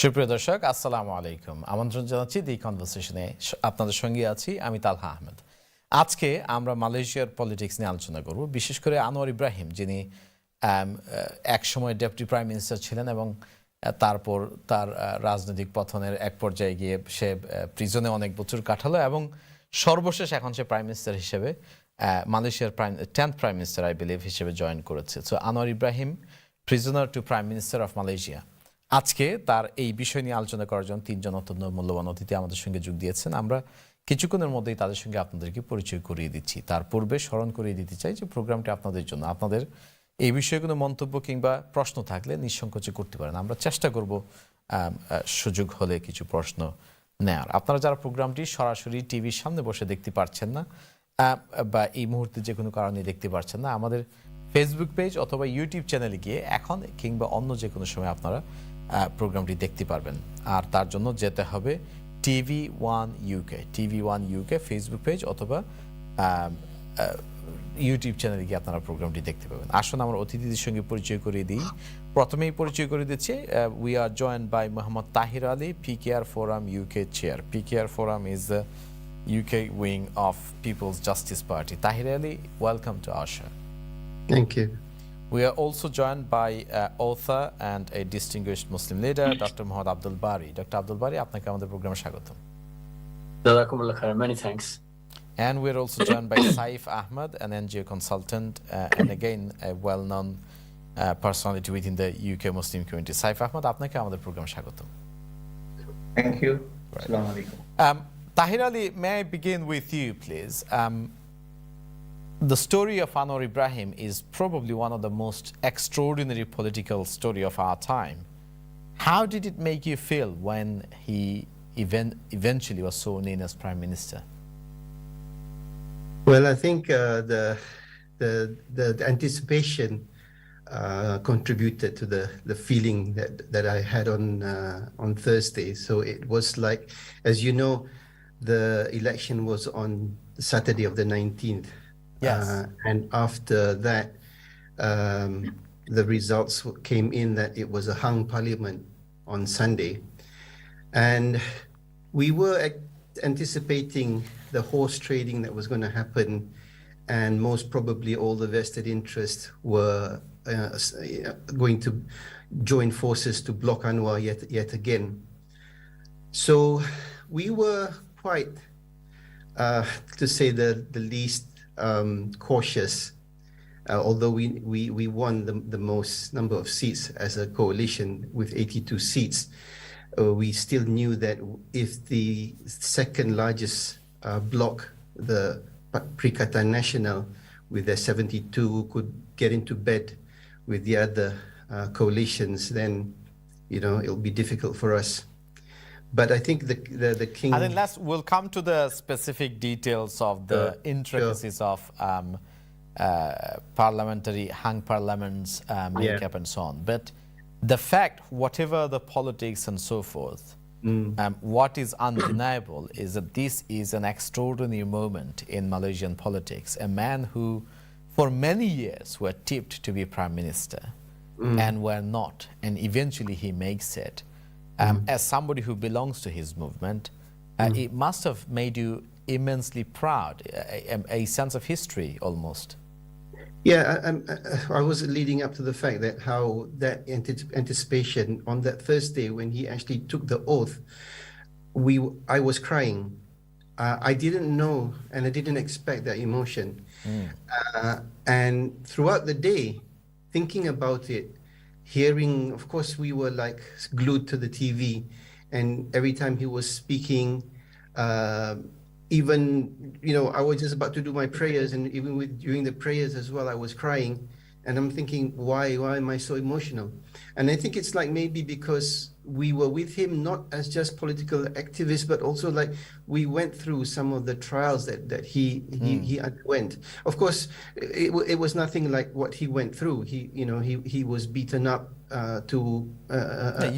সুপ্রিয় দর্শক, আসসালামু আলাইকুম। আমন্ত্রণ জানাচ্ছি দি কনভারসেশনে। আপনাদের সঙ্গে আছি আমি তালহা আহমেদ। আজকে আমরা মালয়েশিয়ার পলিটিক্স নিয়ে আলোচনা করব, বিশেষ করে আনোয়ার ইব্রাহিম, যিনি এক সময় ডেপুটি প্রাইম মিনিস্টার ছিলেন এবং তারপর তার রাজনৈতিক পতনের এক পর্যায়ে গিয়ে সে প্রিজনে অনেক বছর কাটালো এবং সর্বশেষ এখন সে প্রাইম মিনিস্টার হিসেবে মালয়েশিয়ার 10th prime minister I believe হিসেবে জয়েন করেছে। So Anwar Ibrahim, prisoner to prime minister of Malaysia. আজকে তার এই বিষয় নিয়ে আলোচনা করার জন্য তিনজন অত্যন্ত মূল্যবান অতিথি আমাদের সঙ্গে যোগ দিয়েছেন। আমরা কিছুক্ষণের মধ্যেই তাদের সঙ্গে আপনাদেরকে পরিচয় করিয়ে দিচ্ছি। তার পূর্বে স্মরণ করিয়ে দিতে চাই যে প্রোগ্রামটি আপনাদের জন্য। আপনাদের এই বিষয়ে কোনো মন্তব্য কিংবা প্রশ্ন থাকলে নিঃসংকোচে করতে পারেন। আমরা চেষ্টা করব সুযোগ হলে কিছু প্রশ্ন নেয়ার। আপনারা যারা প্রোগ্রামটি সরাসরি টিভির সামনে বসে দেখতে পারছেন না বা এই মুহূর্তে যে কোনো কারণে দেখতে পারছেন না, আমাদের ফেসবুক পেজ অথবা ইউটিউব চ্যানেলে গিয়ে এখন কিংবা অন্য যে কোনো সময় আপনারা প্রোগ্রামটি দেখতে পারবেন। আর তার জন্য যেতে হবে TV1 UK ফেসবুক পেজ অথবা ইউটিউব চ্যানেলে গিয়ে আপনারা প্রোগ্রামটি দেখতে পাবেন। আসুন আমার অতিথিদের সঙ্গে পরিচয় করিয়ে দিই। প্রথমেই পরিচয় করে দিচ্ছি, we are joined by Mohammad Tahir Ali, PKR Forum UK Chair. PKR Forum is the UK wing of People's Justice Party. Tahir Ali, welcome to our show. Thank you. We are also joined by author and a distinguished Muslim leader, Dr. Muhammad Abdul Bari. Dr. Abdul Bari, আপনাকে আমাদের প্রোগ্রামে স্বাগতম। Jazakumullah khair. Many thanks. And we're also joined by Saif Ahmed, an NGO Consultant, and again a well-known personality within the UK Muslim community. Saif Ahmed, আপনাকে আমাদের প্রোগ্রামে স্বাগতম। Thank you. Assalamu alaikum. Tahir Ali, may I begin with you, please? The story of Anwar Ibrahim is probably one of the most extraordinary political story of our time. How did it make you feel when he eventually was sworn in as Prime Minister? Well, I think the anticipation contributed to the feeling that I had on Thursday. So it was like, as you know, the election was on Saturday of the 19th. Yes. And after that, the results came in that it was a hung parliament on Sunday. And we were anticipating the horse trading that was going to happen, and most probably all the vested interests were going to join forces to block Anwar yet again. So we were quite, to say the least, cautious. Although we won the most number of seats as a coalition with 82 seats, we still knew that if the second largest bloc, the Perikatan Nasional, with their 72, could get into bed with the other coalitions, then it'll be difficult for us. But I think the king. And then we'll come to the specific details of the intricacies of parliamentary hung parliaments makeup and so on. But the fact, whatever the politics and so forth, what is undeniable is that this is an extraordinary moment in Malaysian politics. A man who, for many years, were tipped to be prime minister and were not, and eventually he makes it. As somebody who belongs to his movement, it must have made you immensely proud, a sense of history almost. Yeah, I was leading up to the fact that how that anticipation on that Thursday when he actually took the oath, I was crying. I didn't know and I didn't expect that emotion. And throughout the day, thinking about it, hearing, of course, we were like glued to the TV, and every time he was speaking, even, I was just about to do my prayers, and even during the prayers as well, I was crying, and I'm thinking, why am I so emotional? And I think it's like maybe because we were with him not as just political activists, but also like we went through some of the trials that he underwent. Of course, it was nothing like what he went through. He was beaten up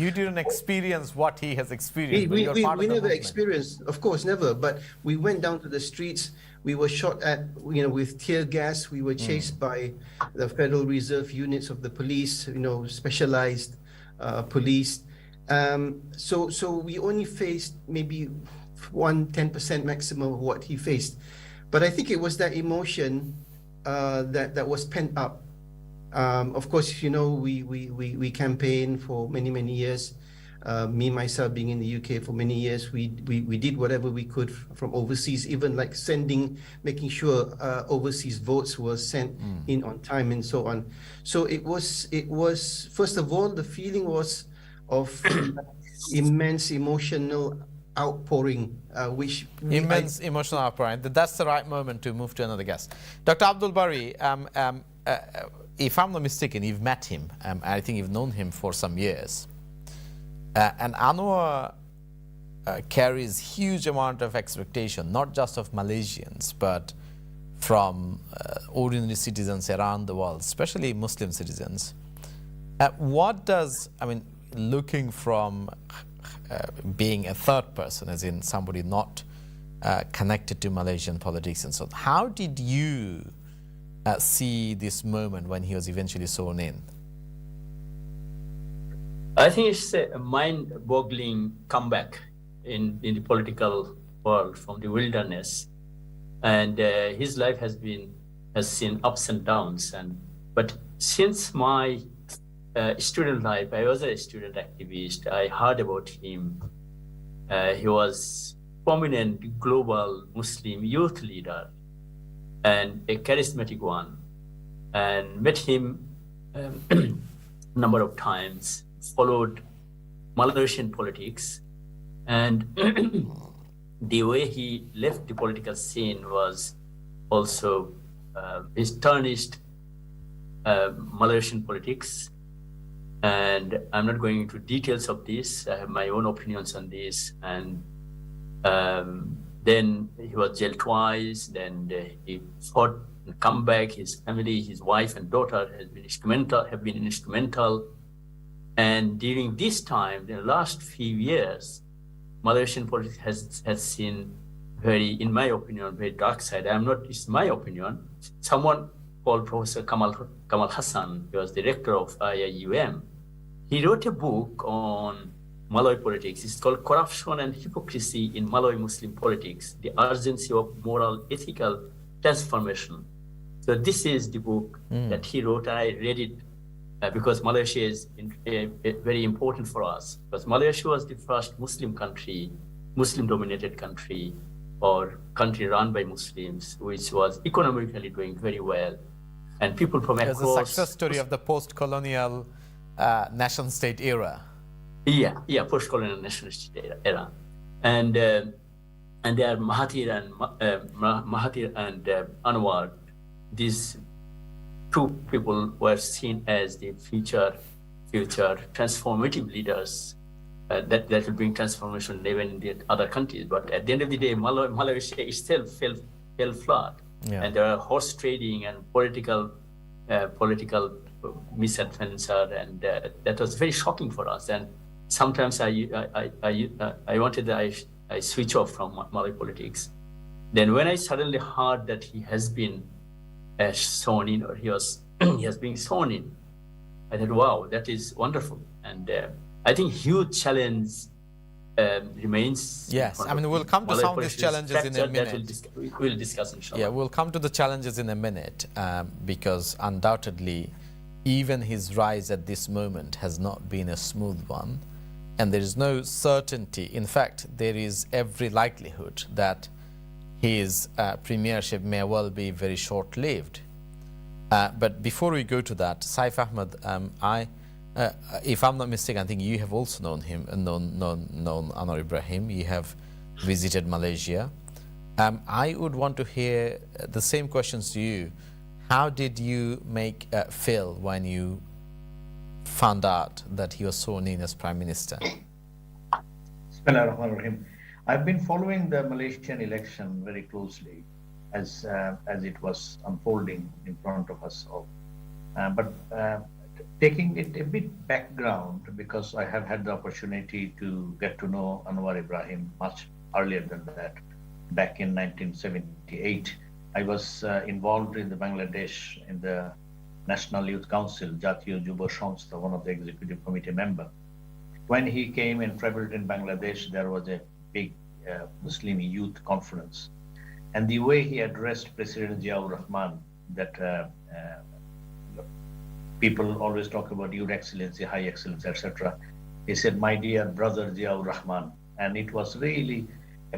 you didn't experience what he has experienced. We never experienced, of course, never. But we went down to the streets. We were shot at, with tear gas. We were chased by the Federal Reserve units of the police, specialized police. So we only faced maybe 10% maximum of what he faced. But I think it was that emotion that was pent up. Of course, you know, we campaigned for many years. Me, myself, being in the UK for many years, we did whatever we could from overseas, even like making sure overseas votes were sent in on time and so on. So it was, first of all, the feeling was of immense emotional outpouring, which immense emotional outpouring. That's the right moment to move to another guest. Dr. Abdul Bari, if I'm not mistaken, you've met him. I think you've known him for some years. And ANWAR carries huge amount of expectation, not just of Malaysians, but from ordinary citizens around the world, especially Muslim citizens. What does, I mean, looking from being a third person, as in somebody not connected to Malaysian politics and so on, how did you see this moment when he was eventually sworn in? I think it's a mind-boggling comeback in the political world from the wilderness, and his life has seen ups and downs. But since my student life, I was a student activist. I heard about him. He was prominent global Muslim youth leader and a charismatic one, and met him a number of times. Followed Malaysian politics, and the way he left the political scene was also his tarnished Malaysian politics. And I'm not going into details of this. I have my own opinions on this. And then he was jailed twice. Then he fought and come back. His family, his wife and daughter have been instrumental. And during this time, the last few years, Malaysian politics has seen very, in my opinion, very dark side. It's my opinion. Someone called Professor Kamal Hassan, he was director of IIUM. He wrote a book on Malay politics. It's called Corruption and Hypocrisy in Malay Muslim Politics, the Urgency of Moral Ethical Transformation. So this is the book that he wrote, and I read it because Malaysia is very important for us. Because Malaysia was the first Muslim-dominated country, or country run by Muslims, which was economically doing very well. And people from across... It's a success story of the post-colonial nation-state era. Yeah, post-colonial nation-state era. And there are Mahathir and Anwar. These two people were seen as the future transformative leaders that will bring transformation even in the other countries. But at the end of the day, Malaysia itself fell flat. Yeah. And there are horse trading and political misadventure, and that was very shocking for us. And sometimes I wanted that I switch off from Malay politics. Then when I suddenly heard that he has been sworn in, or he has been sworn in, I thought, wow, that is wonderful. And I think huge challenge remains. Yes, I mean, we'll come to some of these challenges in a minute. We'll discuss, inshallah. Yeah, we'll come to the challenges in a minute, because undoubtedly, even his rise at this moment has not been a smooth one, and there is no certainty. In fact, there is every likelihood that his premiership may well be very short-lived. But before we go to that, Saif Ahmed, if I'm not mistaken, I think you have also known him, known Anwar Ibrahim. You have visited Malaysia. I would want to hear the same questions to you. How did you feel when you found out that he was sworn in as Prime Minister? Bismillahirrahmanirrahim. I've been following the Malaysian election very closely as it was unfolding in front of us all. But taking it a bit background, because I have had the opportunity to get to know Anwar Ibrahim much earlier than that. Back in 1978, I was involved in the Bangladesh in the National Youth Council, Jatiyo Jubo Samstha, one of the executive committee member. when he came and traveled in Bangladesh, there was a big Muslim youth conference. And the way he addressed President Ziaur Rahman, that people always talk about Your Excellency, High Excellency, etc. He said, "My dear brother Ziaur Rahman," and it was really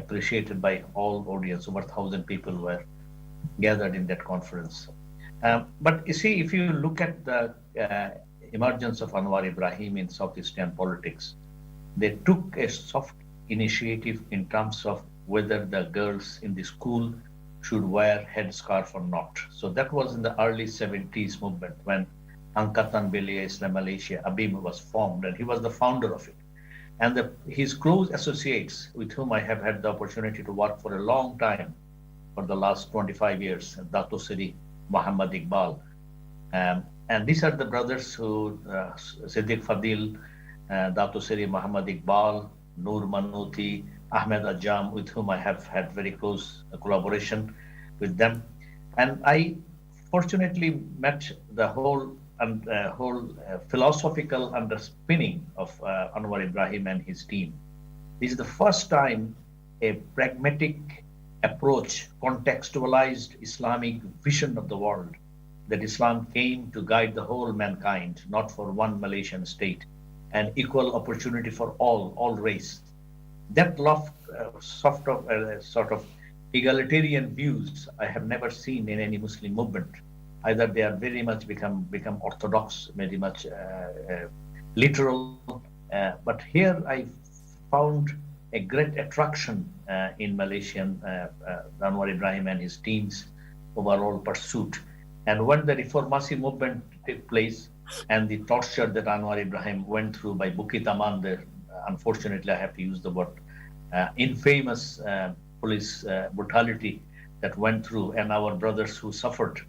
appreciated by all audience. Over 1,000 people were gathered in that conference. But you see, if you look at the emergence of Anwar Ibrahim in South Asian politics, they took a soft initiative in terms of whether the girls in the school should wear headscarf or not. So that was in the early 70s movement when Angkatan Belia Islam Malaysia, ABIM, was formed, and he was the founder of it. And his close associates, with whom I have had the opportunity to work for a long time, for the last 25 years, Dato Seri Muhammad Iqbal. And these are the brothers who, Siddiq Fadil, Dato Seri Muhammad Iqbal, Noor Manuti, Ahmed Ajam, with whom I have had very close collaboration with them. And I fortunately met the whole philosophical underpinning of Anwar Ibrahim and his team. This is the first time a pragmatic approach, contextualized Islamic vision of the world, that Islam came to guide the whole mankind, not for one Malaysian state, and equal opportunity for all race. That sort of egalitarian views I have never seen in any Muslim movement. Either they are very much become orthodox, very much literal, but here I found a great attraction in Malaysian Anwar Ibrahim and his team's overall pursuit. And when the Reformasi movement took place and the torture that Anwar Ibrahim went through by Bukit Aman, unfortunately I have to use the word, infamous police brutality that went through, and our brothers who suffered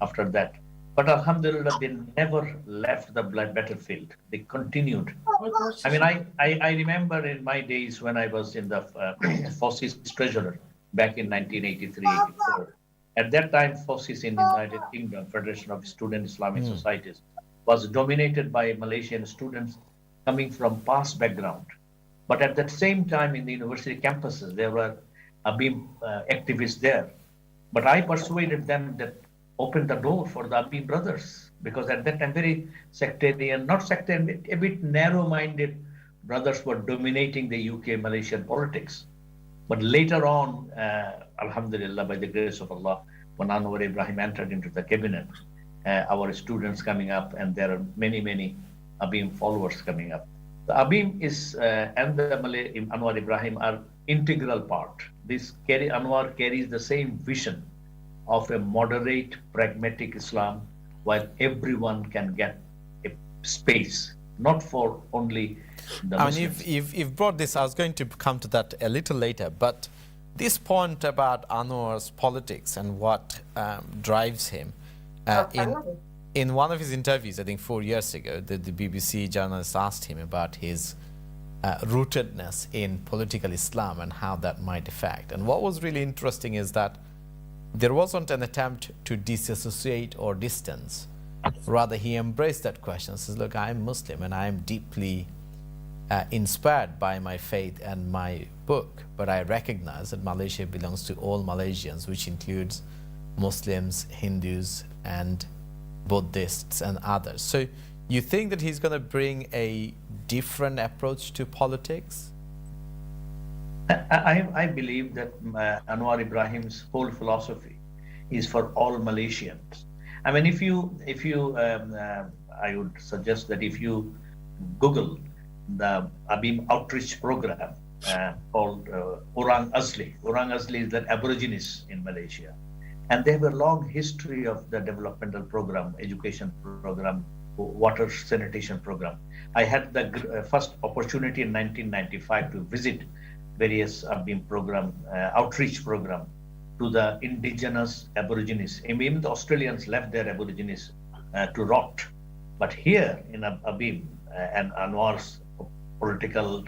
after that. But Alhamdulillah, they never left the battlefield. They continued. I mean, I remember in my days when I was in the FOSIS treasurer back in 1983-84. At that time, FOSIS in the United Kingdom, Federation of Student Islamic Societies, was dominated by Malaysian students coming from past background. But at that same time, in the university campuses, there were ABIM activists there. But I persuaded them that open the door for the ABIM brothers, because at that time, very sectarian, not sectarian, a bit narrow-minded brothers were dominating the UK Malaysian politics. But later on, Alhamdulillah, by the grace of Allah, when Anwar Ibrahim entered into the cabinet, our students coming up, and there are many ABIM followers coming up. The ABIM is and the Anwar Ibrahim are integral part. Anwar carries the same vision of a moderate, pragmatic Islam, while everyone can get a space, not for only the Muslims. I mean, you've brought this, I was going to come to that a little later, but this point about Anwar's politics and what drives him, in one of his interviews, I think 4 years ago, the BBC journalist asked him about his rootedness in political Islam and how that might affect. And what was really interesting is that there wasn't an attempt to disassociate or distance. Rather, he embraced that question, says, look, I'm Muslim and I'm deeply inspired by my faith and my book, but I recognize that Malaysia belongs to all Malaysians, which includes Muslims, Hindus, and Buddhists and others. So you think that he's going to bring a different approach to politics? I believe that Anwar Ibrahim's whole philosophy is for all Malaysians. I mean, I would suggest that if you Google the ABIM outreach program called Orang Asli. Orang Asli is the Aborigines in Malaysia. And they have a long history of the developmental program, education program, water sanitation program. I had the first opportunity in 1995 to visit various ABIM program, outreach program to the indigenous Aborigines. Even the Australians left their Aborigines to rot. But here in ABIM and Anwar's political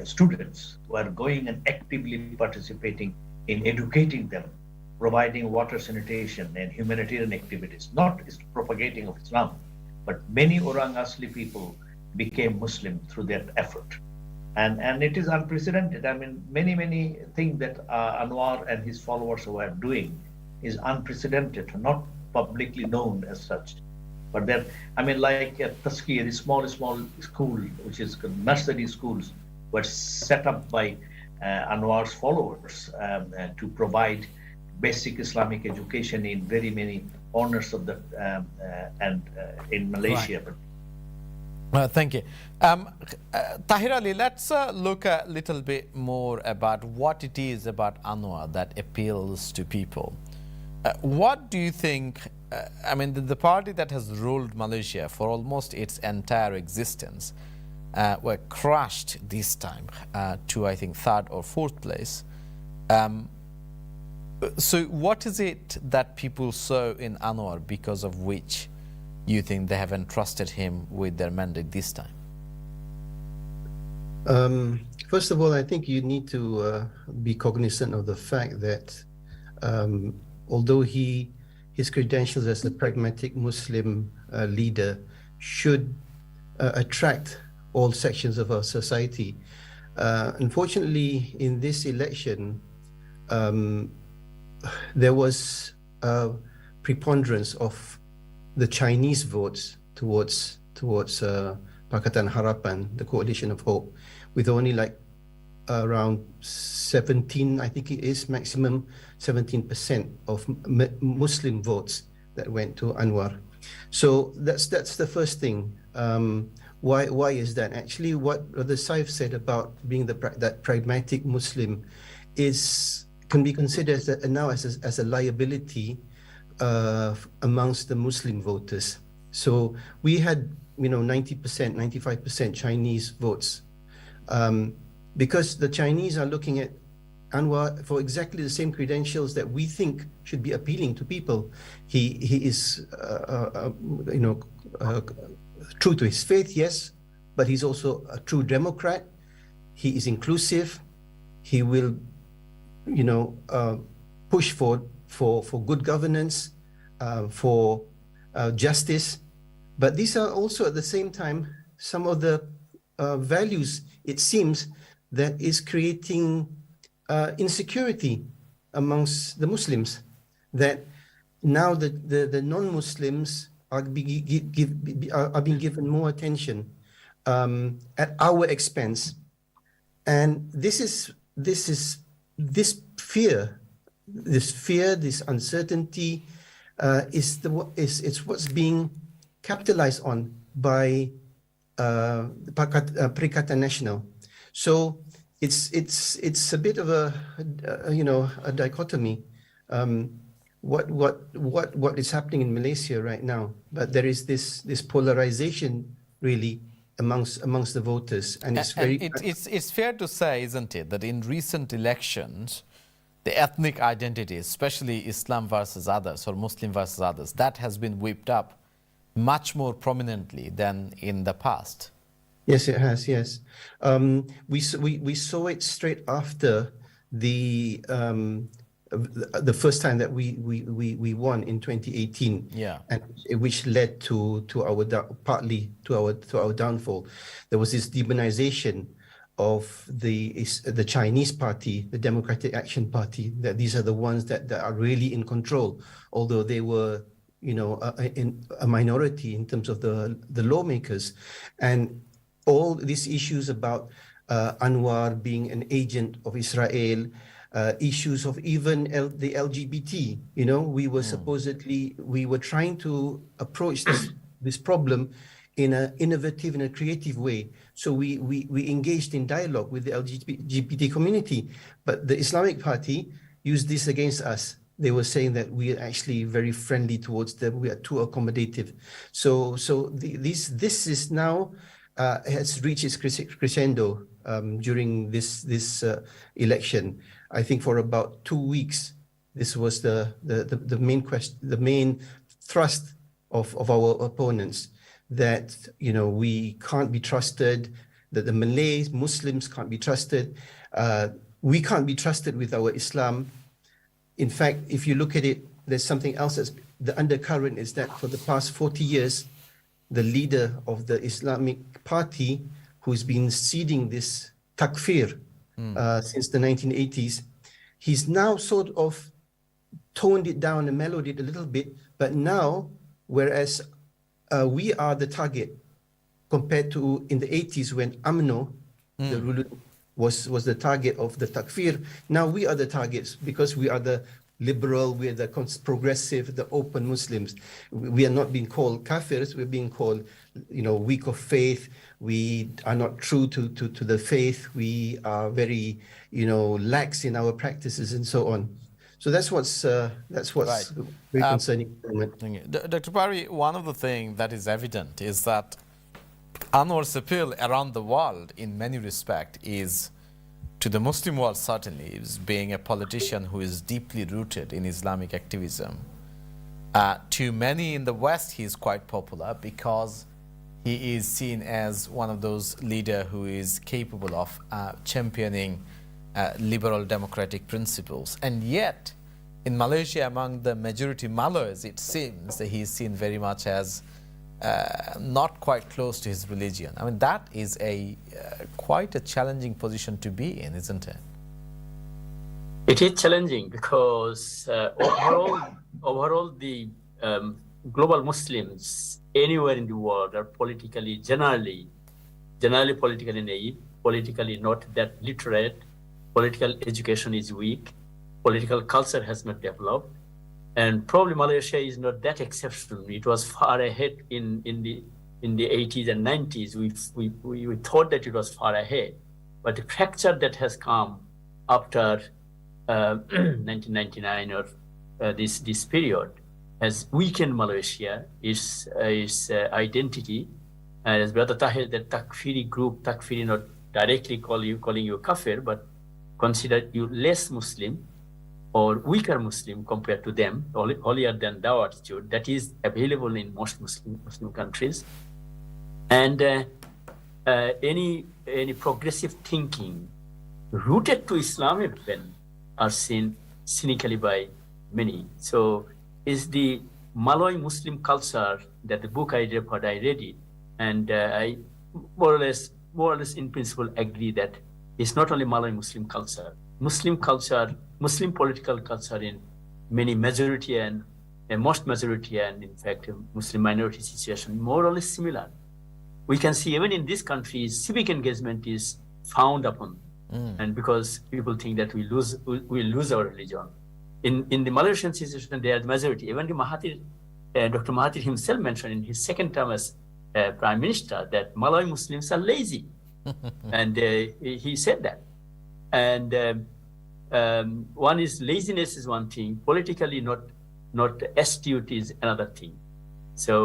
students were going and actively participating in educating them, providing water sanitation and humanitarian activities, not propagating of Islam, but many Orang Asli people became Muslim through that effort. And it is unprecedented. I mean, many things that Anwar and his followers were doing is unprecedented, not publicly known as such. But that, I mean, like at Taskiya, the small school, which is nursery schools, were set up by Anwar's followers to provide basic Islamic education in very many corners of the in Malaysia. Right. Thank you. Tahir Ali, let's look a little bit more about what it is about Anwar that appeals to people. What do you think, I mean, the party that has ruled Malaysia for almost its entire existence were crushed this time to, I think, third or fourth place. So what is it that people saw in Anwar because of which you think they have entrusted him with their mandate this time? First of all, I think you need to be cognizant of the fact that although his credentials as a pragmatic Muslim leader should attract all sections of our society, unfortunately, in this election, there was a preponderance of the Chinese votes towards Pakatan Harapan, the Coalition of Hope, with only like around 17, I think it is maximum 17% of Muslim votes that went to Anwar. So that's the first thing. Why is that? Actually, what the Saif said about being that pragmatic Muslim can be considered now as a liability amongst the Muslim voters. So we had 90%, 95% Chinese votes. Because the Chinese are looking at Anwar for exactly the same credentials that we think should be appealing to people. He is, true to his faith, yes, but he's also a true democrat. He is inclusive. He will, push for good governance, for justice. But these are also at the same time some of the values, it seems, that is creating insecurity amongst the Muslims, that now the non-Muslims are being given more attention at our expense. And this fear, this uncertainty it's what's being capitalized on by Perikatan Nasional. So it's a bit of a dichotomy. What is happening in Malaysia right now? But there is this polarization really amongst the voters, and it's fair to say, isn't it, that in recent elections, the ethnic identity, especially Islam versus others or Muslim versus others, that has been whipped up much more prominently than in the past. Yes, it has. Yes, we saw it straight after the first time that we won in 2018. Yeah, and which led partly to our downfall. There was this demonization of the Chinese party, the Democratic Action Party, that these are the ones that are really in control, although they were a minority in terms of the lawmakers. And all these issues about Anwar being an agent of Israel, issues of even the LGBT, we were trying to approach this problem in an innovative and a creative way. So we engaged in dialogue with the LGBT community, but the Islamic Party used this against us. They were saying that we are actually very friendly towards them. We are too accommodative. So this is now has reached its crescendo during this election. I think for about 2 weeks, this was the main thrust of our opponents, that we can't be trusted, that the Malays, Muslims can't be trusted. We can't be trusted with our Islam. In fact, if you look at it, there's something else the undercurrent is that for the past 40 years, the leader of the Islamic Party, who's been seeding this takfir since the 1980s, he's now sort of toned it down and mellowed it a little bit. But now, whereas we are the target compared to in the 80s when AMNO, the ruler, was the target of the takfir, now we are the targets because we are the liberal, we are the progressive, the open Muslims. We are not being called kafirs, we're being called, weak of faith. We are not true to the faith. We are very, lax in our practices and so on. So that's what's Right. very concerning at the moment. Thank you. Dr. Bari, one of the things that is evident is that Anwar's appeal around the world in many respects is to the Muslim world, certainly, is being a politician who is deeply rooted in Islamic activism. To many in the West, he is quite popular because he is seen as one of those leaders who is capable of championing liberal democratic principles. And yet, in Malaysia, among the majority Malays, it seems that he is seen very much as not quite close to his religion. I mean, that is quite a challenging position to be in, isn't it? It is challenging because overall, the global Muslims anywhere in the world are generally politically naive, politically not that literate, political education is weak, political culture has not developed, and probably Malaysia is not that exceptional. It was far ahead in the 80s and 90s. We thought that it was far ahead, but the fracture that has come after 1999 or this period has weakened Malaysia, its identity. As Brother Tahir, the Takfiri group, Takfiri not directly calling you kafir, but consider you less Muslim or weaker Muslim compared to them, holier than thou attitude that is available in most Muslim countries. And any progressive thinking rooted to Islamic then are seen cynically by many. So is the Malay Muslim culture that the book I read it, and I more or less in principle agree that it's not only Malay Muslim culture, Muslim political culture in many majority and most majority and in fact Muslim minority situation more or less similar. We can see even in these countries, civic engagement is frowned upon, and because people think that we lose our religion. In the Malaysian situation, they are the majority. Even the Dr. Mahathir himself mentioned in his second term as Prime Minister that Malay Muslims are lazy, and he said that. And one is laziness is one thing, politically not astute is another thing. So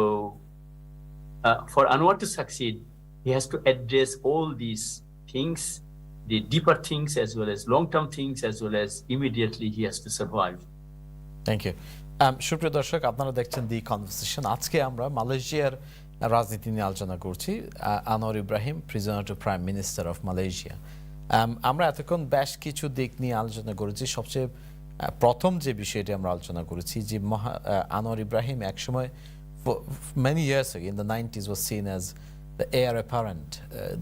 for Anwar to succeed, he has to address all these things, the deeper things as well as long-term things, as well as immediately he has to survive. Thank you. সুপ্রিয় দর্শক, আপনারা দেখছেন দি conversation. আজকে আমরা মালয়েশিয়ার রাজনীতি নিয়ে আলোচনা করছি। Anwar Ibrahim, prisoner to prime minister of Malaysia. আমরা এতক্ষণ বেশ কিছু দিক নিয়ে আলোচনা করেছি। সবচেয়ে প্রথম যে বিষয়টি আমরা আলোচনা করেছি যে আনোয়ার ইব্রাহিম একসময় many years ago in the 90s was seen as the heir apparent,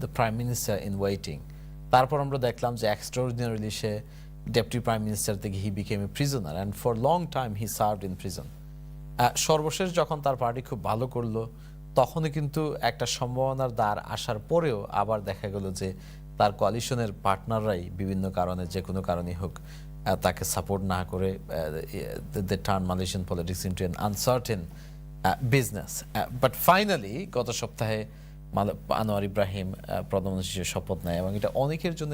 the prime minister in waiting. তারপর আমরা দেখলাম যে extraordinarily সে deputy prime minister থেকে he became a prisoner and for a long time he served in prison. সর্বশেষ যখন তার party খুব ভালো করলো তখনই কিন্তু একটা সম্ভাবনার দ্বার আসার পরেও আবার দেখা গেল যে তার কোয়ালিশনের পার্টনাররাই বিভিন্ন কারণে যে কোনো কারণেই হোক তাকে সাপোর্ট না করে they turned Malaysian politics into an uncertain business. But finally গত সপ্তাহে আনোয়ার ইব্রাহিম প্রধানমন্ত্রীর শপথ নেয় এবং এটা অনেকের জন্য,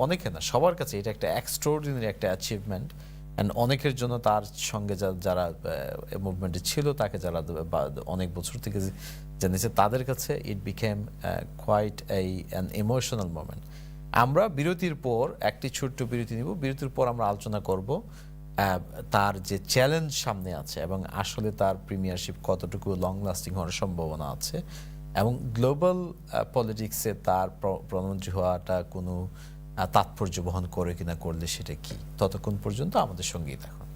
অনেকে না সবার কাছে এটা একটা এক্সট্রাঅর্ডিনারি একটা অ্যাচিভমেন্ট। অ্যান্ড অনেকের জন্য তার সঙ্গে যারা মুভমেন্টে ছিল, তাকে যারা অনেক বছর থেকে জেনেছে, তাদের কাছে it became quite an emotional moment. আমরা বিরতির পর একটি ছোট্ট বিরতি নিব। বিরতির পর আমরা আলোচনা করব তার যে চ্যালেঞ্জ সামনে আছে এবং আসলে তার প্রিমিয়ারশিপ কতটুকু লং লাস্টিং হওয়ার সম্ভাবনা আছে এবং গ্লোবাল পলিটিক্সে তার প্রধানমন্ত্রী হওয়াটা কোনো তাৎপর্য বহন করে কিনা, করলে সেটা কি। ততক্ষণ পর্যন্ত আমাদের সঙ্গেই থাকুন।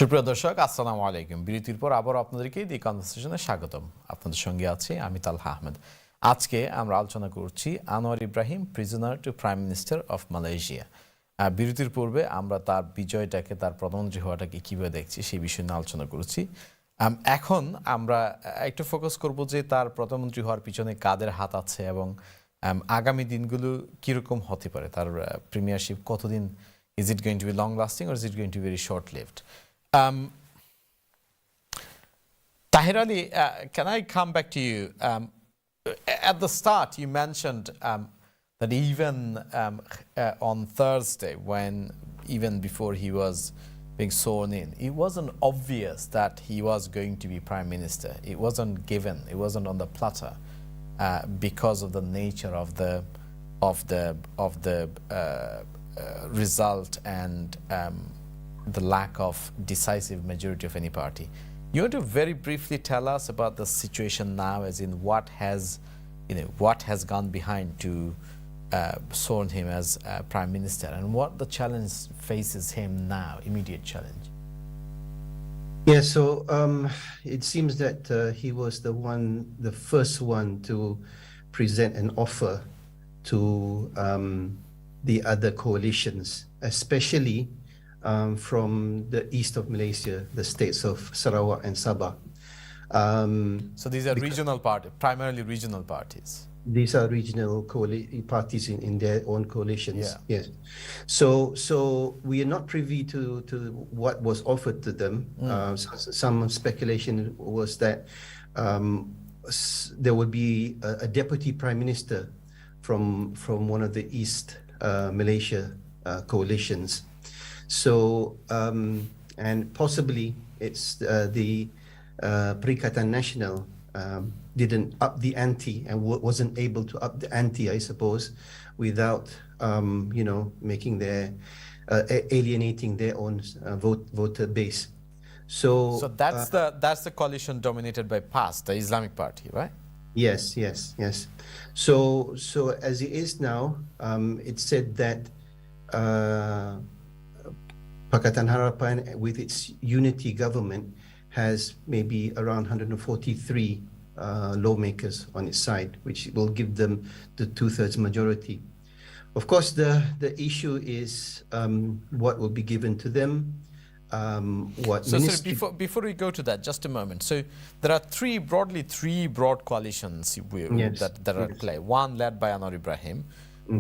সুপ্রিয় দর্শক, আসসালামু আলাইকুম। বিরতির পর আবার আপনাদেরকে দি কনভারসেশনে স্বাগতম। আপনাদের সঙ্গে আছি আমি তালহা আহমেদ। আজকে আমরা আলোচনা করছি Anwar Ibrahim, prisoner to prime minister of Malaysia. বিরতির পূর্বে আমরা তার বিজয়টাকে, তার প্রধানমন্ত্রী হওয়াটাকে কীভাবে দেখছি সেই বিষয় নিয়ে আলোচনা করেছি। এখন আমরা একটু ফোকাস করব যে তার প্রধানমন্ত্রী হওয়ার পিছনে কাদের হাত আছে এবং আগামী দিনগুলো কীরকম হতে পারে, তার প্রিমিয়ারশিপ কতদিন, is it going to be long lasting or is it going to be very short lived? Tahir Ali, can I come back to you? At the start, you mentioned that even on Thursday, when even before he was being sworn in, it wasn't obvious that he was going to be prime minister. It wasn't given. It wasn't on the platter because of the nature of the result and the lack of decisive majority of any party. You want to very briefly tell us about the situation now, as in what has gone behind to sworn him as prime minister, and what the challenge faces him now, immediate challenge. Yeah, so it seems that he was the first one to present an offer to the other coalitions, especially from the east of Malaysia, the states of Sarawak and Sabah. So these are regional parties, primarily regional parties. These are regional parties in their own coalitions. Yeah. Yes. So we are not privy to what was offered to them. Some speculation was that there would be a deputy prime minister from one of the East Malaysia coalitions. So and possibly it's the Perikatan Nasional didn't up the ante and wasn't able to up the ante, I suppose, without making their alienating their own voter base. So that's the coalition dominated by PAS, the Islamic Party, right? Yes. So as it is now, it's said that Pakatan Harapan, with its unity government, has maybe around 143 lawmakers on its side, which will give them the 2/3 majority. Of course, the issue is what will be given to them. Before we go to that, just a moment. So there are broadly three broad coalitions that are at play. One led by Anwar Ibrahim,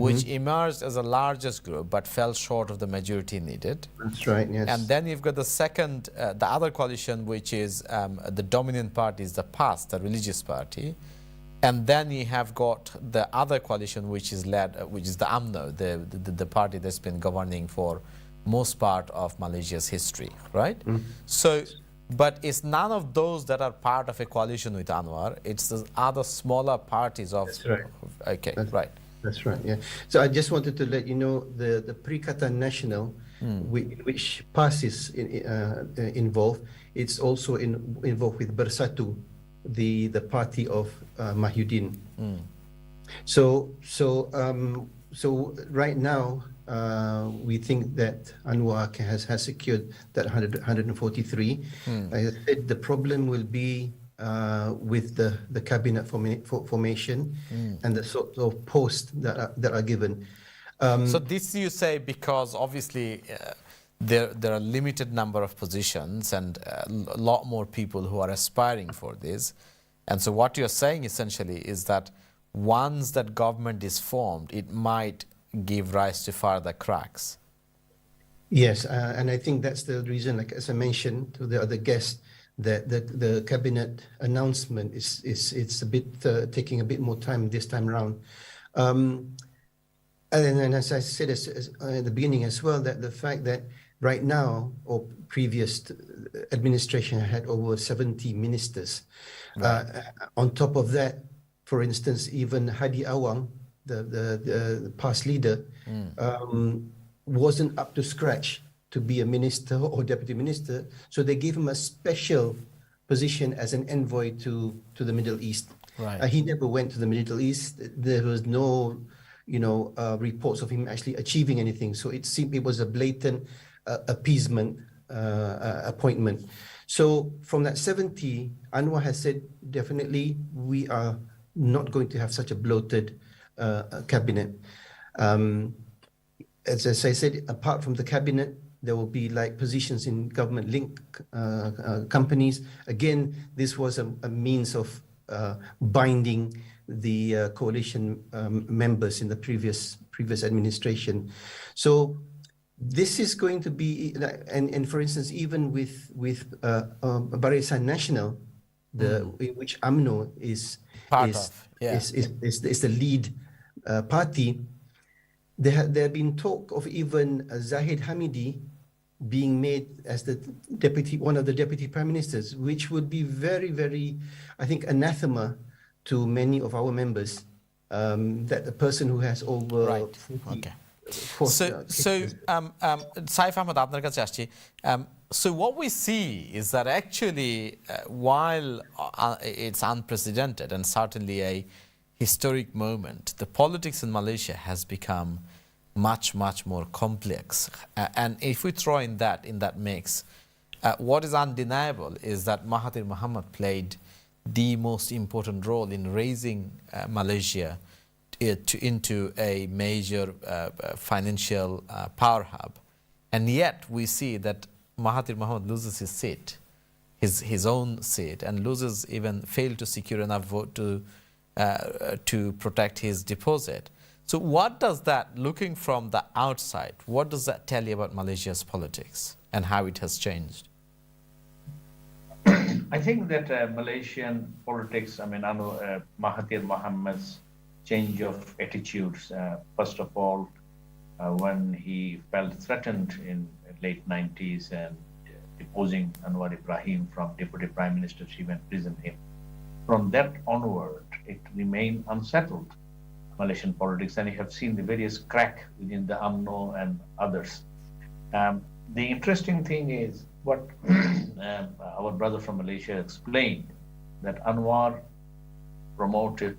which emerged as the largest group but fell short of the majority needed. That's right, yes. And then you've got the other coalition, which is the dominant party is the PAS, the religious party. And then you have got the other coalition, which is the UMNO, the party that's been governing for most part of Malaysia's history, right? So, but it's none of those that are part of a coalition with Anwar. It's the other smaller parties of. That's right. Okay, right. That's right. Yeah. So I just wanted to let you know the Perikatan Nasional, which PAS is involved. It's also involved with Bersatu, the party of Mahyudin. So right now. We think that Anwar has secured that 143. I said the problem will be with the cabinet formation and the sort of posts that are given. So this you say because obviously there are limited number of positions and a lot more people who are aspiring for this. And so what you're saying essentially is that once that government is formed, it might give rise to further cracks. Yes, and I think that's the reason, like as I mentioned to the other guest, that the cabinet announcement it's a bit taking a bit more time this time around. And as I said at the beginning as well, that the fact that right now or previous administration had over 70 ministers. Right. On top of that, for instance, even Hadi Awang, the past leader, wasn't up to scratch to be a minister or deputy minister. So they gave him a special position as an envoy to the Middle East. Right. He never went to the Middle East. There was no, reports of him actually achieving anything. So it seemed it was a blatant appeasement appointment. So from that 70, Anwar has said, definitely, we are not going to have such a bloated cabinet. As I said, apart from the cabinet, there will be like positions in government-linked companies. Again, this was a means of binding the coalition members in the previous administration. So this is going to be, and for instance, even with Barrister National, in which UMNO is the lead party. There have been talk of even Zahid Hamidi being made as one of the deputy prime ministers, which would be very, very, I think, anathema to many of our members. That a person who has over 40. Saif Ahmed, আপনার কাছে আসছি. So what we see is that actually, while it's unprecedented and certainly a historic moment, the politics in Malaysia has become much, much more complex. And if we throw in that mix, what is undeniable is that Mahathir Mohamad played the most important role in raising Malaysia into a major financial power hub. And yet we see that Mahathir Mohamad loses his seat, his own seat, and failed to secure enough vote to protect his deposit. So what does that, looking from the outside, what does that tell you about Malaysia's politics and how it has changed? I think that Malaysian politics, Mahathir Mohamad's change of attitudes, first of all, when he felt threatened in late 90s and deposing Anwar Ibrahim from Deputy Prime Ministership and imprisoned him. From that onward, it remained unsettled, Malaysian politics, and you have seen the various crack within the UMNO and others. The interesting thing is what our brother from Malaysia explained, that Anwar promoted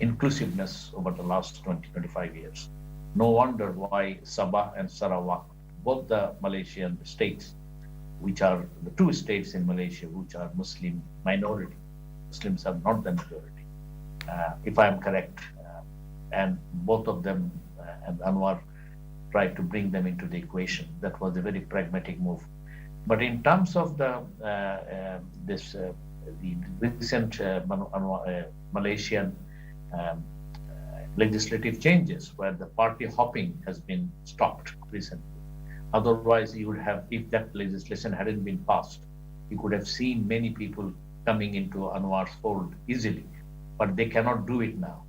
inclusiveness over the last 20-25 years. No wonder why Sabah and Sarawak, both the Malaysian states, which are the two states in Malaysia which are Muslim minority, Muslims are not the majority, if I am correct, and both of them and Anwar tried to bring them into the equation. That was a very pragmatic move. But in terms of the recent Malaysian legislative changes, where the party hopping has been stopped recently. Otherwise, you would have, if that legislation hadn't been passed, you could have seen many people coming into Anwar's fold easily, but they cannot do it now.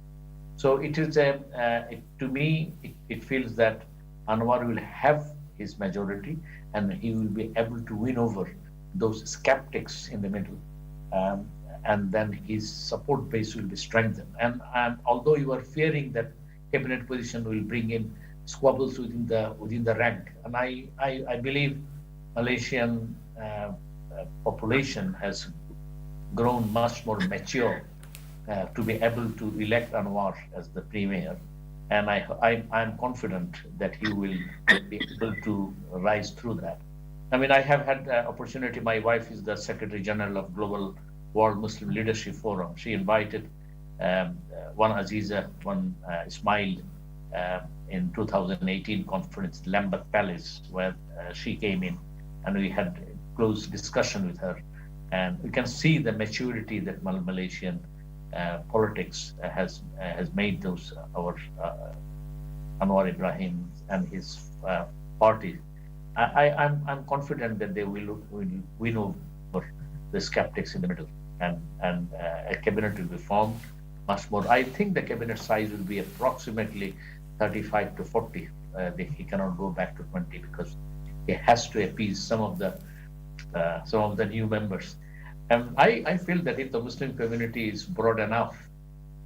So it is to me, it feels that Anwar will have his majority and he will be able to win over those skeptics in the middle. And then his support base will be strengthened. And although you are fearing that cabinet position will bring in squabbles within the rank, and I believe Malaysian population has grown much more mature to be able to elect Anwar as the premier, and I'm confident that he will be able to rise through that. I have had the opportunity. My wife is the Secretary General of Global World Muslim Leadership Forum. She invited one Aziza, one Ismail in 2018 conference, Lambeth Palace, where she came in, and we had close discussion with her. And we can see the maturity that Malaysian politics has made those our Anwar Ibrahim and his party. I'm confident that they will win over the skeptics in the middle, and a cabinet will be formed much more. I think the cabinet size will be approximately 35 to 40. He cannot go back to 20 because he has to appease some of the new members. And I feel that if the Muslim community is broad enough,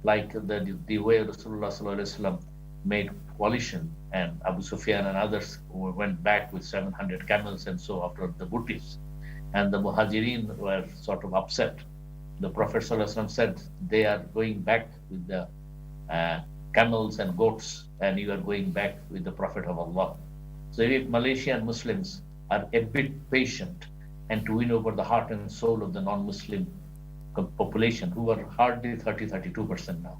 like the way Rasulullah Sallallahu Alaihi Wasallam made coalition, and Abu Sufyan and others went back with 700 camels and so after the booties, and the Muhajirin were sort of upset. The Prophet Sallallahu Alaihi Wasallam said, they are going back with the camels and goats, and you are going back with the Prophet of Allah. So if Malaysian Muslims are a bit patient and to win over the heart and soul of the non-Muslim population, who are hardly 32% now.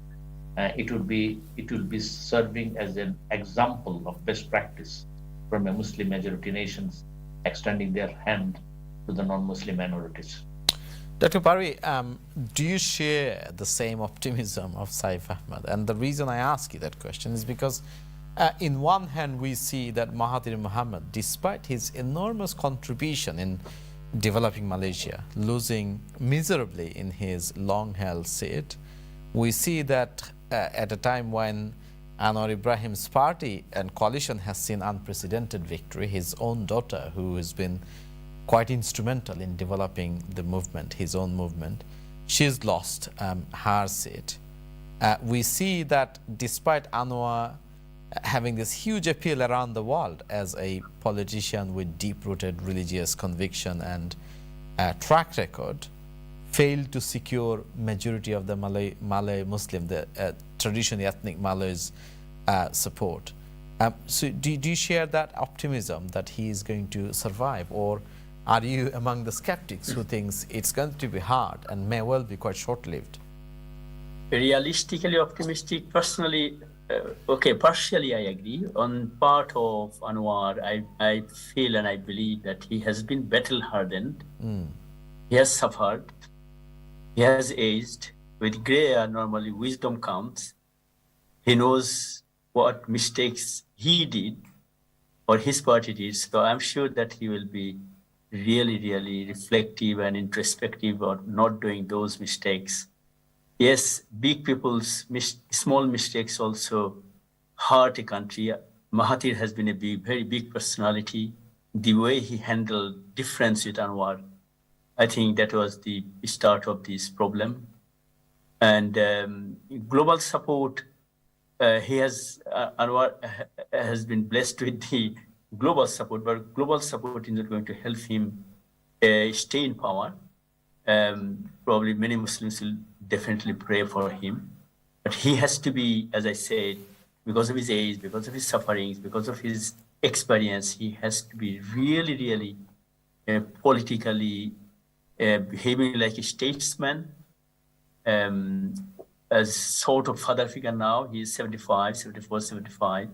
It will be serving as an example of best practice from a Muslim majority nations extending their hand to the non-Muslim minorities. Dr. Bari, do you share the same optimism of Saif Ahmed? And the reason I ask you that question is because in one hand we see that Mahathir Mohamad, despite his enormous contribution in developing Malaysia, losing miserably in his long-held seat, we see that at a time when Anwar Ibrahim's party and coalition has seen unprecedented victory, his own daughter, who has been quite instrumental in developing the movement, his own movement, she's lost her seat. We see that despite Anwar having this huge appeal around the world as a politician with deep-rooted religious conviction and track record, failed to secure majority of the Malay Muslim, the traditionally ethnic Malays' support. So do you share that optimism that he is going to survive, or are you among the skeptics who thinks it's going to be hard and may well be quite short-lived? Realistically optimistic, personally, okay, partially I agree. On part of Anwar, I feel and I believe that he has been battle-hardened. He has suffered. He has aged. With grey hair, normally wisdom comes. He knows what mistakes he did or his party did. So I'm sure that he will be really, really reflective and introspective on not doing those mistakes. Yes, big people's small mistakes also hurt a country. Mahathir has been a very big personality. The way he handled difference with Anwar, I think that was the start of this problem. And global support, Anwar has been blessed with the global support, but global support is not going to help him stay in power. Probably many Muslims will definitely pray for him, but he has to be, as I said, because of his age, because of his sufferings, because of his experience, he has to be really, really politically behaving like a statesman, as sort of father figure now. He is 74, 75.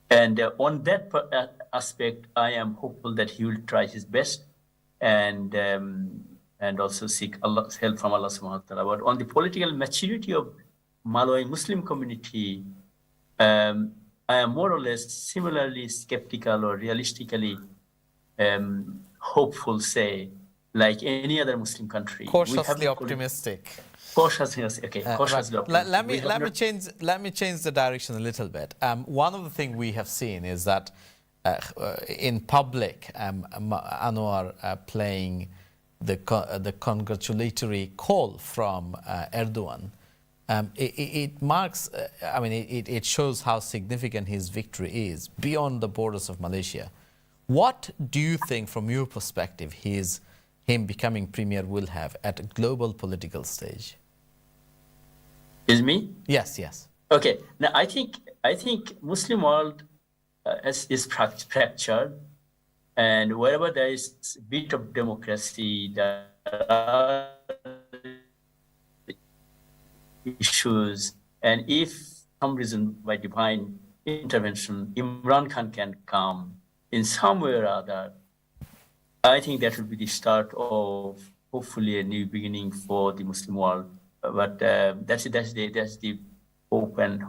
And on that aspect, I am hopeful that he will try his best and also seek Allah's help from Allah subhanahu wa ta'ala. But on the political maturity of Malay Muslim community, I am more or less similarly skeptical or realistically hopeful, say, like any other Muslim country. Cautiously optimistic. Cautiously, okay. Cautiously optimistic. Let me change the direction a little bit. One of the things we have seen is that in public, Anwar playing the congratulatory call from Erdogan. It marks, it shows how significant his victory is beyond the borders of Malaysia. What do you think, from your perspective, him becoming premier will have at a global political stage? Is me? Yes. Okay. Now I think Muslim world is fractured, and wherever there is a bit of democracy, there are issues, and if some reason by divine intervention, Imran Khan can come in some way or other, I think that will be the start of hopefully a new beginning for the Muslim world. But that's the hope and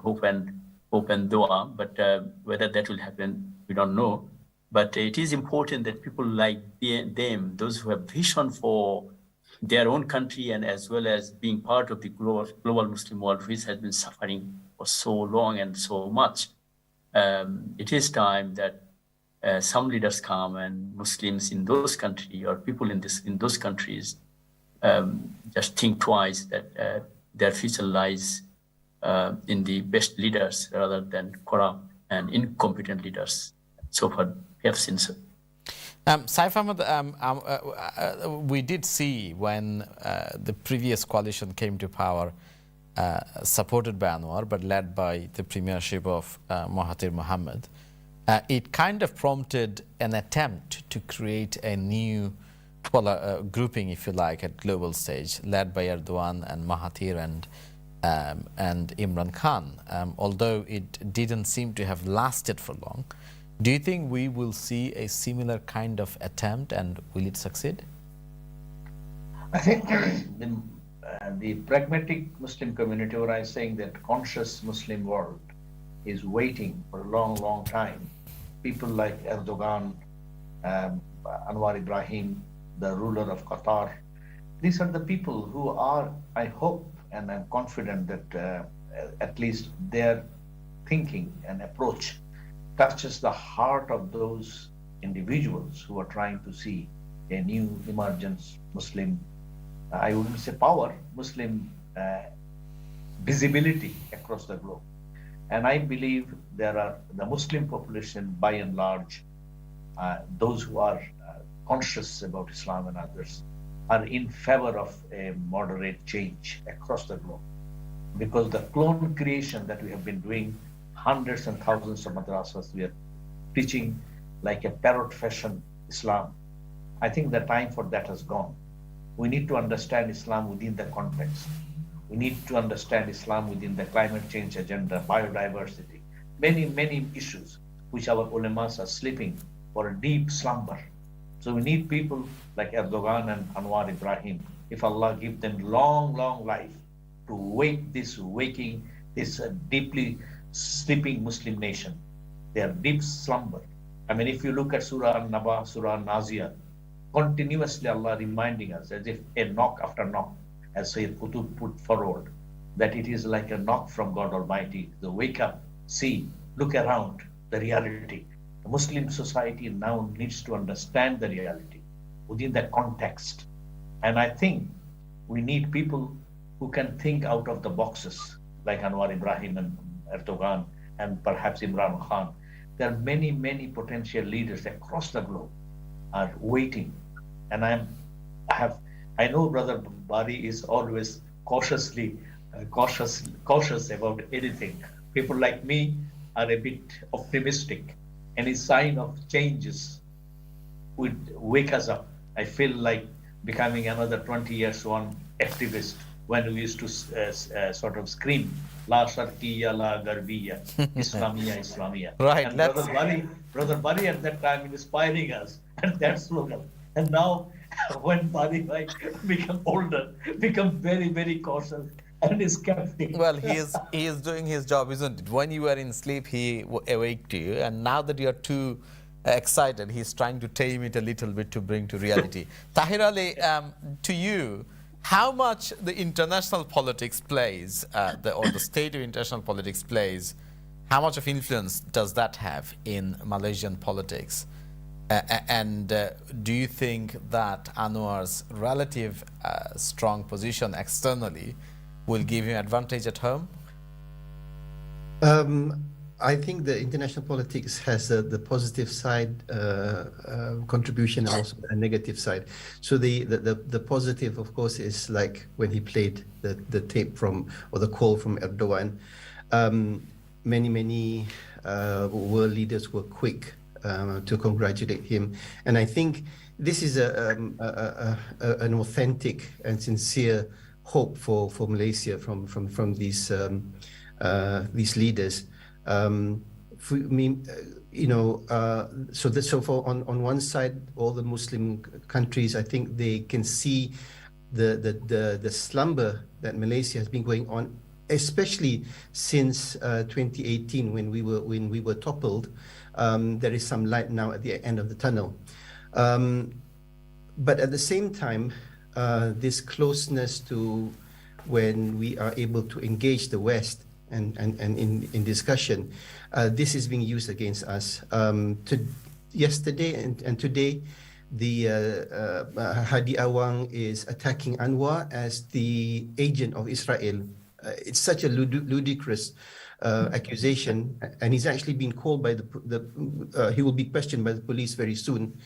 dua. But whether that will happen, we don't know. But it is important that people like them, those who have vision for their own country and as well as being part of the global Muslim world, which has been suffering for so long and so much. It is time that some leaders come and Muslims in those countries or people in those countries just think twice that their future lies in the best leaders rather than corrupt and incompetent leaders. So far, we have seen so. Saif Ahmed, we did see when the previous coalition came to power, supported by Anwar, but led by the premiership of Mahathir Mohamad, it kind of prompted an attempt to create a new grouping, if you like, at global stage, led by Erdogan and Mahathir and Imran Khan. Although it didn't seem to have lasted for long, do you think we will see a similar kind of attempt, and will it succeed? I think the pragmatic Muslim community, or I saying that conscious Muslim world, is waiting for a long, long time. People like Erdogan, Anwar Ibrahim, the ruler of Qatar, these are the people who are, I hope, and I'm confident that at least their thinking and approach touches the heart of those individuals who are trying to see a new emergence Muslim, I wouldn't say power, Muslim visibility across the globe. And I believe there are the Muslim population, by and large, those who are conscious about Islam and others, are in favor of a moderate change across the globe. Because the clone creation that we have been doing, hundreds and thousands of madrasas, we are teaching like a parrot fashion Islam. I think the time for that has gone. We need to understand Islam within the context. We need to understand Islam within the climate change agenda, biodiversity, many, many issues which our ulemas are sleeping for a deep slumber. So we need people like Erdogan and Anwar Ibrahim, if Allah give them long, long life, to wake this deeply sleeping Muslim nation. They are deep slumber. I mean, if you look at Surah An-Naba, Surah An-Naziyah, continuously Allah reminding us, as if a knock after knock, as Sayyid Qutb put forward, that it is like a knock from God Almighty. The wake up, see, look around the reality. The Muslim society now needs to understand the reality within that context. And I think we need people who can think out of the boxes, like Anwar Ibrahim and Erdogan and perhaps Imran Khan. There are many, many potential leaders across the globe are waiting. And I know Brother Bari is always cautious about anything. People like me are a bit optimistic. Any sign of changes would wake us up. I feel like becoming another 20 years on activist when we used to sort of scream, La Sharqiyya, La Garbiya, Islamiyya, Islamiyya. Right. And Brother Bari at that time inspiring us, and that slogan. And now, when Bari become older, become very, very cautious and skeptic. Well, he is doing his job, isn't it? When you were in sleep, he awaked you, and now that you're too excited, he's trying to tame it a little bit to bring to reality. Tahir Ali, to you, how much the international politics plays, or the state of international politics plays, how much of influence does that have in Malaysian politics? And do you think that Anwar's relative strong position externally will give him advantage at home? I think the international politics has the positive side contribution and also a negative side. So the positive, of course, is like when he played the tape from, or the call from Erdogan. Many world leaders were quick to congratulate him, and I think this is an authentic and sincere hope for Malaysia from these leaders. For me, so for on one side, all the Muslim countries, I think they can see the slumber that Malaysia has been going on, especially since 2018 when we were toppled. There is some light now at the end of the tunnel, but at the same time, this closeness to when we are able to engage the West and in discussion, this is being used against us. Yesterday and today, the Hadi Awang is attacking Anwar as the agent of Israel. It's such a ludicrous accusation, and he's actually been called by he will be questioned by the police very soon.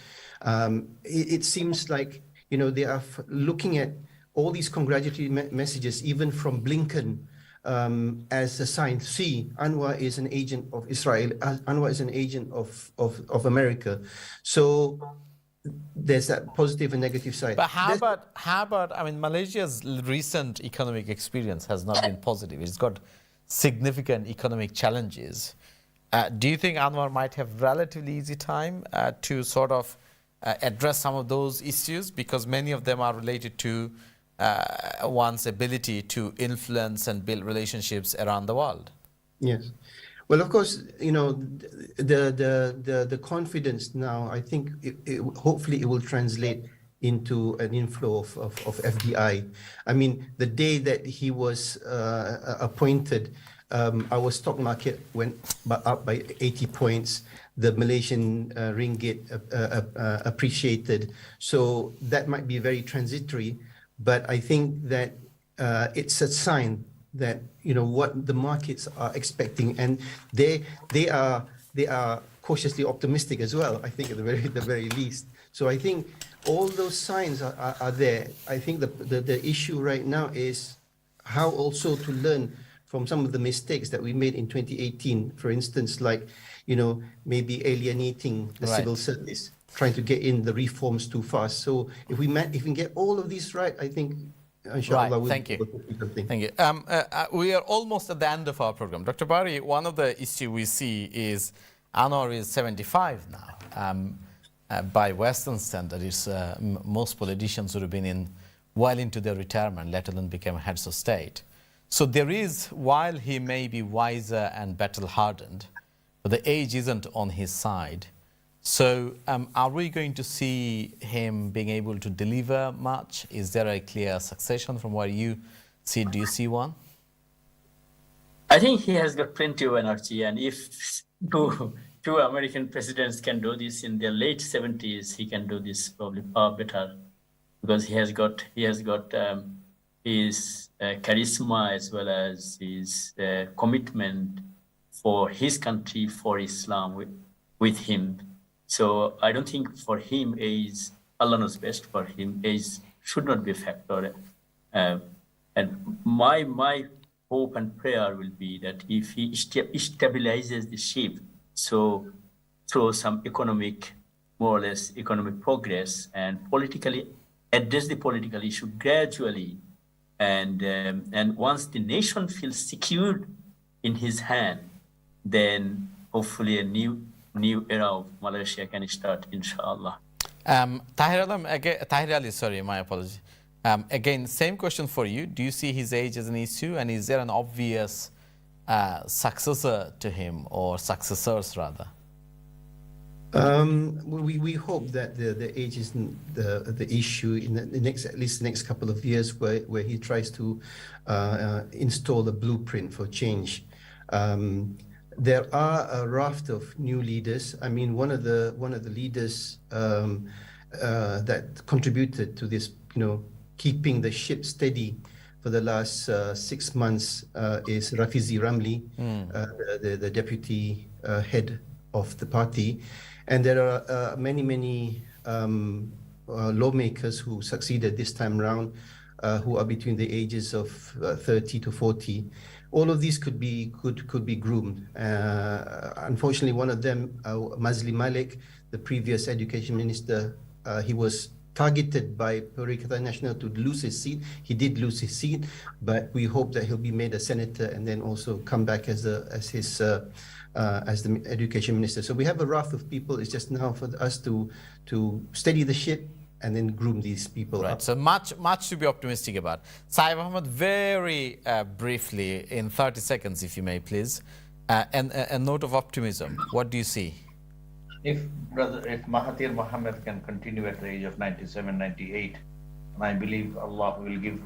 It seems like they are looking at all these congratulatory messages, even from Blinken, as a sign. See, Anwar is an agent of Israel. Anwar is an agent of America. So there's that positive and negative side. But how about, I mean, Malaysia's recent economic experience has not been positive. It's got significant economic challenges. Do you think Anwar might have relatively easy time to sort of address some of those issues? Because many of them are related to one's ability to influence and build relationships around the world. Yes. Well, of course, you know, the confidence now, I think hopefully it will translate into an inflow of FDI. I mean, the day that he was appointed, our stock market went up by 80 points. The Malaysian ringgit appreciated. So that might be very transitory, but I think that it's a sign that, you know, what the markets are expecting, and they are cautiously optimistic as well, I think, at the very least. So I think all those signs are there. I think the issue right now is how also to learn from some of the mistakes that we made in 2018. For instance, like, you know, maybe alienating the civil service, trying to get in the reforms too fast. So if we can get all of these right, I think, inshallah, we'll Thank you. be able to do something. Thank you. We are almost at the end of our program. Dr. Bari, one of the issues we see is Anwar is 75 now. By Western standards, most politicians would have been well into their retirement, let alone become heads of state. So there is, while he may be wiser and battle-hardened, but the age isn't on his side. So are we going to see him being able to deliver much? Is there a clear succession from where you see? Do you see one? I think he has got plenty of energy, and if two American presidents can do this in their late 70s, he can do this probably far better, because he has got his charisma as well as his commitment for his country, for Islam with him. So I don't think for him age, Allah knows best, for him age should not be a factor. And my hope and prayer will be that if he stabilizes the ship, so through some more or less economic progress, and politically address the political issue gradually, and once the nation feels secured in his hand, then hopefully a new era of Malaysia can start, inshallah. Tahir Ali, sorry, my apology. Again, same question for you. Do you see his age as an issue, and is there an obvious successor to him, or successors rather? We hope that the age isn't the issue in the at least the next couple of years, where he tries to install a blueprint for change. There are a raft of new leaders. I mean, one of the leaders that contributed to this, you know, keeping the ship steady for the last 6 months is Rafizi Ramli, the deputy head of the party. And there are many lawmakers who succeeded this time around, who are between the ages of 30 to 40. All of these could be groomed. Unfortunately, one of them, Mazli Malik, the previous education minister, he was targeted by Parti National to lose his seat. He did lose his seat, but we hope that he'll be made a senator and then also come back as the education minister. So we have a raft of people. It's just now for us to steady the ship and then groom these people right. up. So much to be optimistic about. Saif Ahmed, very briefly, in 30 seconds, if you may, please, and a note of optimism. What do you see? If Mahathir Mohamad can continue at the age of 97, 98, and I believe Allah will give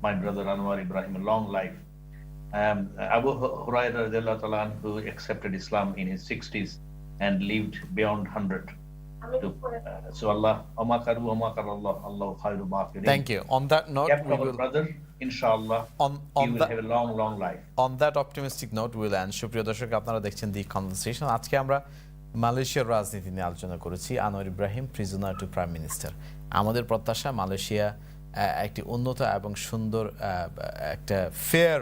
my brother Anwar Ibrahim a long life. Abu Hurairah, who accepted Islam in his 60s and lived beyond 100. So Allah, thank you. On that note, we will, brother, inshallah, he will have a long life. On that optimistic note, we'll end. সুপ্রিয় দর্শক, আপনারা দেখছেন দি conversation. আজকে আমরা মালয়েশিয়ার রাজনীতি নিয়ে আলোচনা করেছি। Anwar Ibrahim, prisoner to prime minister. আমাদের প্রত্যাশা মালয়েশিয়া একটি উন্নত এবং সুন্দর একটা ফেয়ার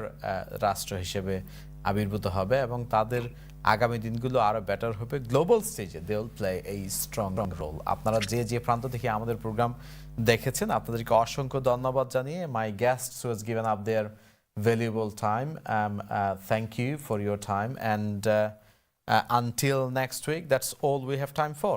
রাষ্ট্র হিসেবে আবির্ভূত হবে এবং তাদের আগামী দিনগুলো আরো বেটার হবে গ্লোবাল স্টেজে দে উইল প্লে এই স্ট্রং রোল। আপনারা যে যে প্রান্ত থেকে আমাদের প্রোগ্রাম দেখেছেন আপনাদেরকে অসংখ্য ধন্যবাদ জানিয়ে my guests who has given up their valuable time. Thank you for your time and until next week, that's all we have time for.